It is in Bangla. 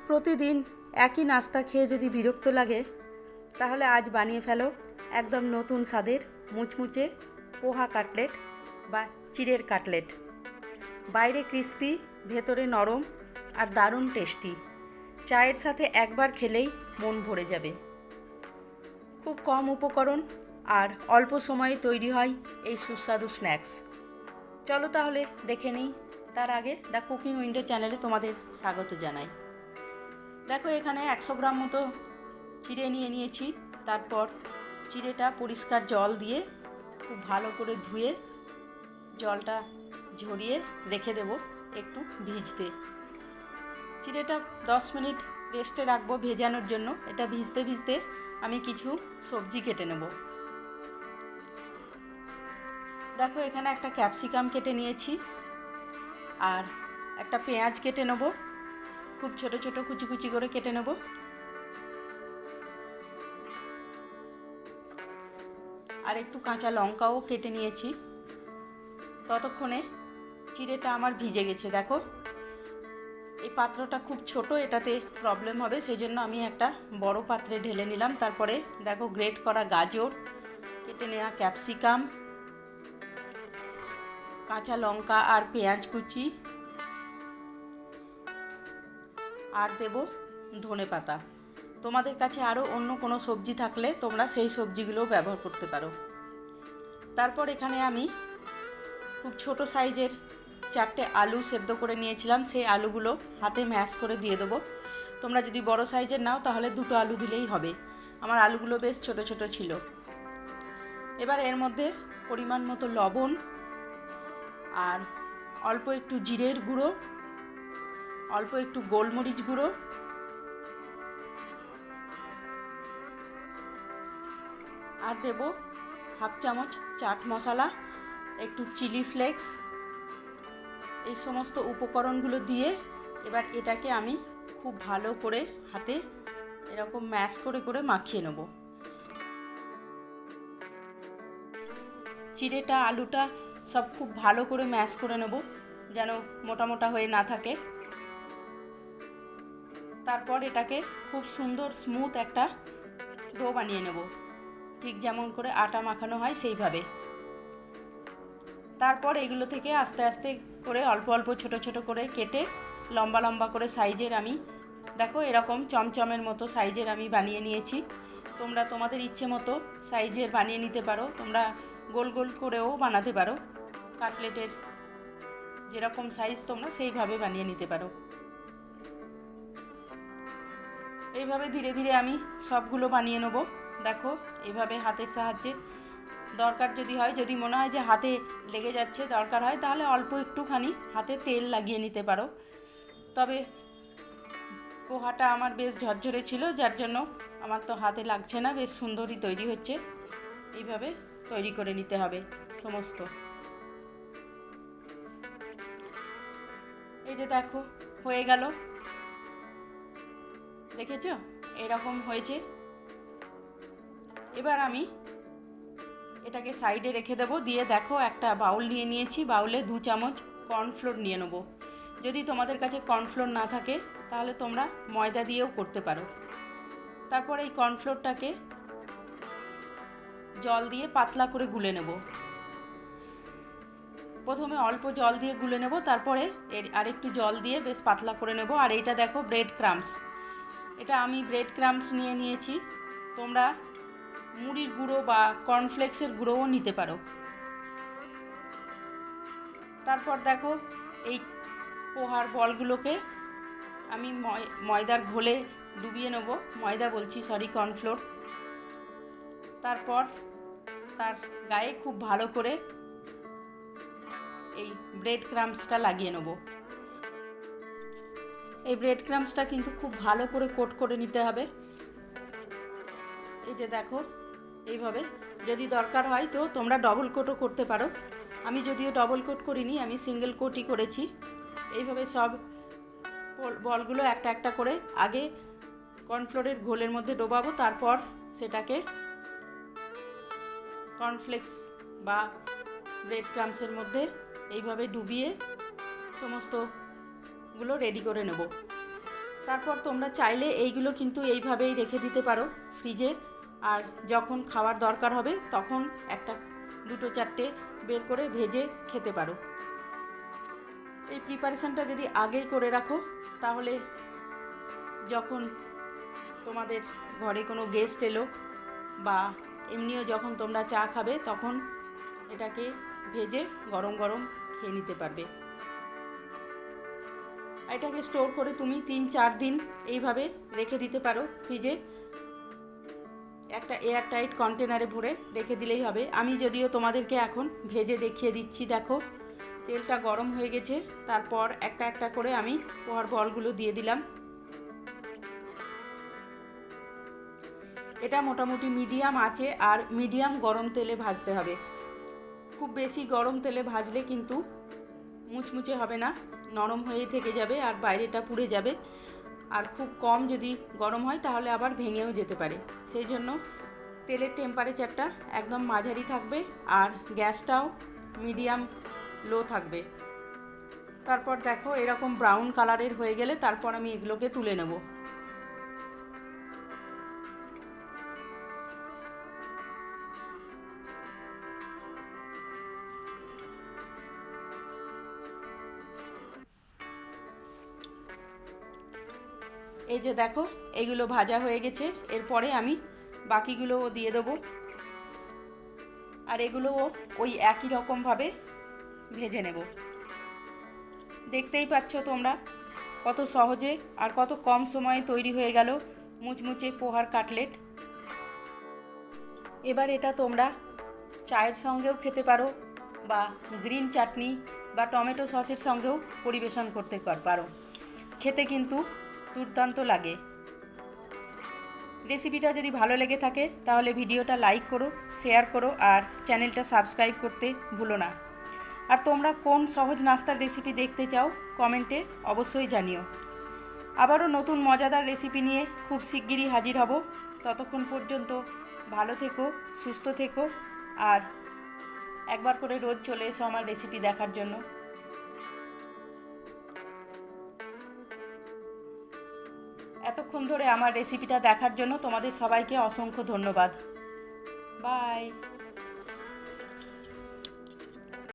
প্রতিদিন একই নাস্তা খেয়ে যদি বিরক্ত লাগে তাহলে আজ বানিয়ে ফেলো একদম নতুন স্বাদের মুচমুচে পোহা কাটলেট বা চিড়ের কাটলেট। বাইরে ক্রিস্পি, ভেতরে নরম আর দারুণ টেস্টি। চায়ের সাথে একবার খেলেই মন ভরে যাবে। খুব কম উপকরণ আর অল্প সময়ে তৈরি হয় এই সুস্বাদু স্ন্যাক্স। চলো তাহলে দেখে নিই। তার আগে দ্য কুকিং উইন্ডো চ্যানেলে তোমাদের স্বাগত জানাই। দেখো, এখানে 100 গ্রাম মতো চিড়ে নিয়ে নিয়েছি। তারপর চিড়েটা পরিষ্কার জল দিয়ে খুব ভালো করে ধুয়ে জলটা ঝরিয়ে রেখে দেব একটু ভিজতে। চিড়েটা 10 মিনিট রেস্টে রাখবো ভেজানোর জন্য। এটা ভিজতে ভিজতে আমি কিছু সবজি কেটে নেব। দেখো, এখানে একটা ক্যাপসিকাম কেটে নিয়েছি আর একটা পেঁয়াজ কেটে নেব। খুব ছোট ছোট কুচি কুচি করে কেটে নেব। আর একটু কাঁচা লঙ্কাও কেটে নিয়েছি। ততক্ষণে চিড়েটা আমার ভিজে গেছে। দেখো, এই পাত্রটা খুব ছোট, এটাতে প্রবলেম হবে, সেই জন্য আমি একটা বড় পাত্রে ঢেলে নিলাম। তারপরে দেখো, গ্রেট করা গাজর, কেটে নেওয়া ক্যাপসিকাম, কাঁচা লঙ্কা আর পেঁয়াজ কুচি, আর দেব ধনেপাতা। তোমাদের কাছে আরও অন্য কোনো সবজি থাকলে তোমরা সেই সবজিগুলোও ব্যবহার করতে পারো। তারপর এখানে আমি খুব ছোট সাইজের 4টে আলু সেদ্ধ করে নিয়েছিলাম। সেই আলুগুলো হাতে ম্যাশ করে দিয়ে দেবো। তোমরা যদি বড় সাইজের নাও তাহলে 2টো আলু দিলেই হবে। আমার আলুগুলো বেশ ছোট ছোট ছিল। এবার এর মধ্যে পরিমাণ মতো লবণ আর অল্প একটু জিরের গুঁড়ো, অল্প একটু গোলমরিচ গুঁড়ো, আর দেব হাফ চামচ চাট মশলা, একটু চিলি ফ্লেক্স। এই সমস্ত উপকরণগুলো দিয়ে এবার এটাকে আমি খুব ভালো করে হাতে এরকম ম্যাশ করে করে মাখিয়ে নেব। চিড়েটা আলুটা সব খুব ভালো করে ম্যাশ করে নেব, যেন মোটা মোটা হয়ে না থাকে। তারপর এটাকে খুব সুন্দর স্মুথ একটা ডো বানিয়ে নেব, ঠিক যেমন করে আটা মাখানো হয় সেইভাবে। তারপর এগুলো থেকে আস্তে আস্তে করে অল্প অল্প ছোট ছোট করে কেটে লম্বা লম্বা করে সাইজের আমি, দেখো এরকম চমচমের মতো সাইজের আমি বানিয়ে নিয়েছি। তোমরা তোমাদের ইচ্ছে মতো সাইজের বানিয়ে নিতে পারো। তোমরা গোল গোল করেও বানাতে পারো। কাটলেটের যেরকম সাইজ তোমরা সেইভাবে বানিয়ে নিতে পারো। এইভাবে ধীরে ধীরে আমি সবগুলো বানিয়ে নেব। দেখো, এইভাবে হাতের সাহায্যে, দরকার যদি হয়, যদি মনে হয় যে হাতে লেগে যাচ্ছে, দরকার হয় তাহলে অল্প একটুখানি হাতে তেল লাগিয়ে নিতে পারো। তবে পোহাটা আমার বেশ ঝরঝরে ছিল, যার জন্য আমার তো হাতে লাগছে না, বেশ সুন্দরই তৈরি হচ্ছে। এইভাবে তৈরি করে নিতে হবে সমস্ত। এই যে দেখো, হয়ে গেল, দেখেছো এরকম হয়েছে। এবার আমি এটাকে সাইডে রেখে দেবো। দিয়ে দেখো, একটা বাউল নিয়ে নিয়েছি। বাউলে 2 চামচ কর্নফ্লোর নিয়ে নেবো। যদি তোমাদের কাছে কর্নফ্লোর না থাকে তাহলে তোমরা ময়দা দিয়েও করতে পারো। তারপর এই কর্নফ্লোরটাকে জল দিয়ে পাতলা করে গুলে নেব। প্রথমে অল্প জল দিয়ে গুলে নেব, তারপরে আরেকটু জল দিয়ে বেশ পাতলা করে নেব। আর এইটা দেখো, ব্রেড ক্রাম্বস। এটা আমি ব্রেড ক্রাম্বস নিয়ে নিয়েছি। তোমরা মুড়ির গুঁড়ো বা কর্নফ্লেক্সের গুঁড়োও নিতে পারো। তারপর দেখো, এই পোহার বলগুলোকে আমি ময়দার ঘোলে ডুবিয়ে নেব। ময়দা বলছি, সরি, কর্নফ্লোর। তারপর তার গায়ে খুব ভালো করে এই ব্রেড ক্রাম্বসটা লাগিয়ে নেব। এই ব্রেড ক্রাম্বসটা কিন্তু খুব ভালো করে কোট করে নিতে হবে। এই যে দেখো, এইভাবে। যদি দরকার হয় তো তোমরা ডবল কোটও করতে পারো। আমি যদিও ডবল কোট করিনি, আমি সিঙ্গেল কোটই করেছি। এইভাবে সব বলগুলো একটা একটা করে আগে কর্নফ্লোরের ঘোলের মধ্যে ডোবাবো। তারপর সেটাকে কর্নফ্লেক্স বা ব্রেড ক্রাম্বসের মধ্যে এইভাবে ডুবিয়ে সমস্তগুলো রেডি করে নেব। তারপর তোমরা চাইলে এইগুলো কিন্তু এইভাবেই রেখে দিতে পারো ফ্রিজে, আর যখন খাওয়ার দরকার হবে তখন একটা 2-4টে বের করে ভেজে খেতে পারো। এই প্রিপারেশানটা যদি আগেই করে রাখো তাহলে যখন তোমাদের ঘরে কোনো গেস্ট এলো বা এমনিও যখন তোমরা চা খাবে তখন এটাকে ভেজে গরম গরম খেয়ে নিতে পারবে। এটাকে স্টোর করে তুমি 3-4 দিন এইভাবে রেখে দিতে পারো ফ্রিজে, একটা এয়ারটাইট কন্টেনারে ভরে রেখে দিলেই হবে। আমি যদিও তোমাদেরকে এখন ভেজে দেখিয়ে দিচ্ছি। দেখো তেলটা গরম হয়ে গেছে, তারপর একটা একটা করে আমি পোহার বলগুলো দিয়ে দিলাম। এটা মোটামুটি মিডিয়াম আঁচে আর মিডিয়াম গরম তেলে ভাজতে হবে। খুব বেশি গরম তেলে ভাজলে কিন্তু মুচমুচে হবে না, নরম হয়েই থেকে যাবে আর বাইরেটা পুড়ে যাবে। আর খুব কম যদি গরম হয় তাহলে আবার ভেঙেও যেতে পারে। সেই জন্য তেলের টেম্পারেচারটা একদম মাঝারি থাকবে আর গ্যাসটাও মিডিয়াম লো থাকবে। তারপর দেখো এরকম ব্রাউন কালারের হয়ে গেলে তারপর আমি এগুলোকে তুলে নেব। এই যে দেখো এইগুলো ভাজা হয়ে গেছে, এরপরে আমি বাকিগুলোও দিয়ে দেবো আর এগুলোও ওই একই রকমভাবে ভেজে নেব। দেখতেই পাচ্ছ তোমরা কত সহজে আর কত কম সময়ে তৈরি হয়ে গেল মুচমুচে পোহার কাটলেট। এবার এটা তোমরা চায়ের সঙ্গেও খেতে পারো বা গ্রিন চাটনি বা টমেটো সসের সঙ্গেও পরিবেশন করতে পারো। খেতে কিন্তু দুর্দান্ত লাগে। রেসিপিটা যদি ভালো লেগে থাকে তাহলে ভিডিওটা লাইক করো, শেয়ার করো আর চ্যানেলটা সাবস্ক্রাইব করতে ভুলো না। আর তোমরা কোন সহজ নাস্তার রেসিপি দেখতে চাও কমেন্টে অবশ্যই জানিও। আবারও নতুন মজাদার রেসিপি নিয়ে খুব শিগগিরই হাজির হব। ততক্ষণ পর্যন্ত ভালো থেকো, সুস্থ থেকো আর একবার করে রোজ চলে এসো আমার রেসিপি দেখার জন্য। এতক্ষণ ধরে আমার রেসিপিটা দেখার জন্য তোমাদের সবাইকে অসংখ্য ধন্যবাদ। বাই।